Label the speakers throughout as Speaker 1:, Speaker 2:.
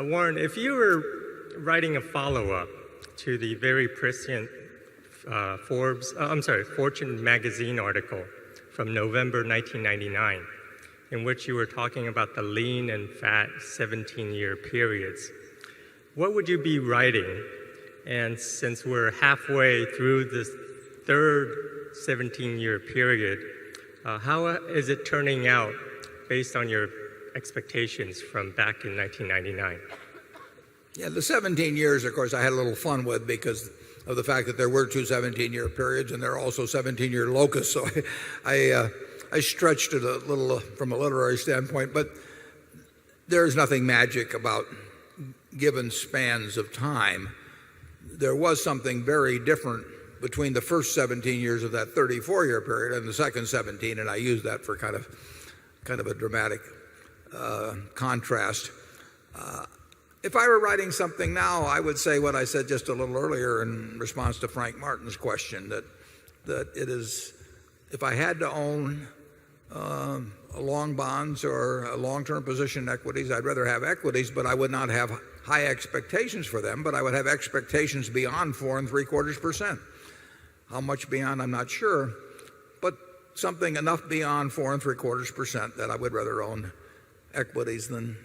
Speaker 1: Warren, if you were writing a follow-up to the very prescient Fortune magazine article from November 1999, in which you were talking about the lean and fat 17-year periods, what would you be writing? And since we're halfway through this third 17-year period, how is it turning out based on your expectations from back in 1999?
Speaker 2: Yeah, the 17 years, of course, I had a little fun with because of the fact that there were two 17-year periods and there are also 17-year locusts. So I stretched it a little from a literary standpoint, but there's nothing magic about given spans of time. There was something very different between the first 17 years of that 34-year period and the second 17, and I use that for kind of a dramatic contrast. If I were writing something now, I would say what I said just a little earlier in response to Frank Martin's question, that it is, if I had to own long bonds or a long-term position in equities, I'd rather have equities, but I would not have high expectations for them, but I would have expectations beyond 4 3/4%. How much beyond, I'm not sure, but something enough beyond 4 3/4% that I would rather own equities than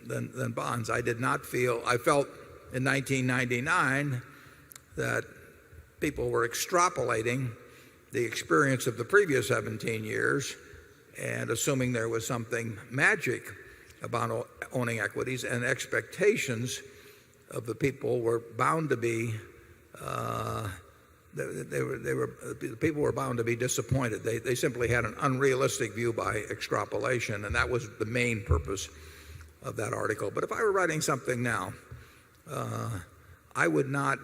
Speaker 2: bonds. I felt in 1999 that people were extrapolating the experience of the previous 17 years and assuming there was something magic about owning equities, and expectations of the people were bound to be people were bound to be disappointed. They simply had an unrealistic view by extrapolation, and that was the main purpose of that article. But if I were writing something now, I would not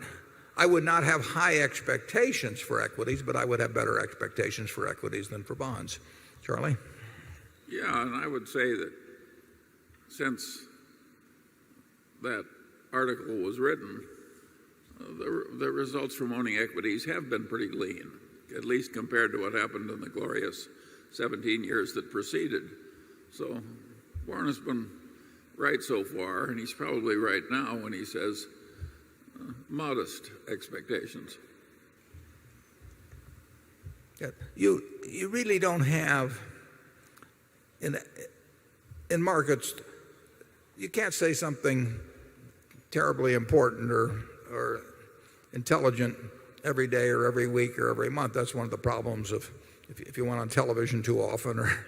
Speaker 2: have high expectations for equities, but I would have better expectations for equities than for bonds. Charlie?
Speaker 3: Yeah, and I would say that since that article was written, the results from owning equities have been pretty lean, at least compared to what happened in the glorious 17 years that preceded. So Warren has been right so far, and he's probably right now when he says modest expectations.
Speaker 2: Yeah, you really don't have in markets, you can't say something terribly important or intelligent every day or every week or every month. That's one of the problems of if you went on television too often or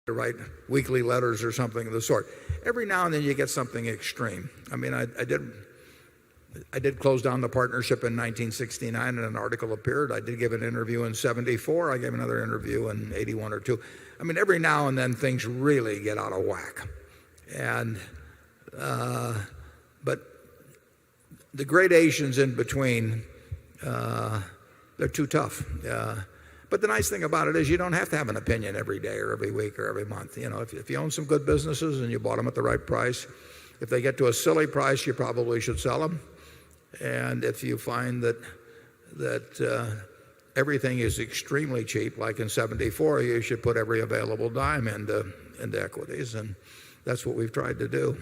Speaker 2: to write weekly letters or something of the sort. Every now and then you get something extreme. I mean, I did close down the partnership in 1969 and an article appeared. I did give an interview in 74. I gave another interview in 81 or 2. I mean, every now and then things really get out of whack. And but the gradations in between, they're too tough. But the nice thing about it is you don't have to have an opinion every day or every week or every month. You know, if you own some good businesses and you bought them at the right price, if they get to a silly price, you probably should sell them. And if you find that everything is extremely cheap, like in 74, you should put every available dime into equities. And that's what we've tried to do.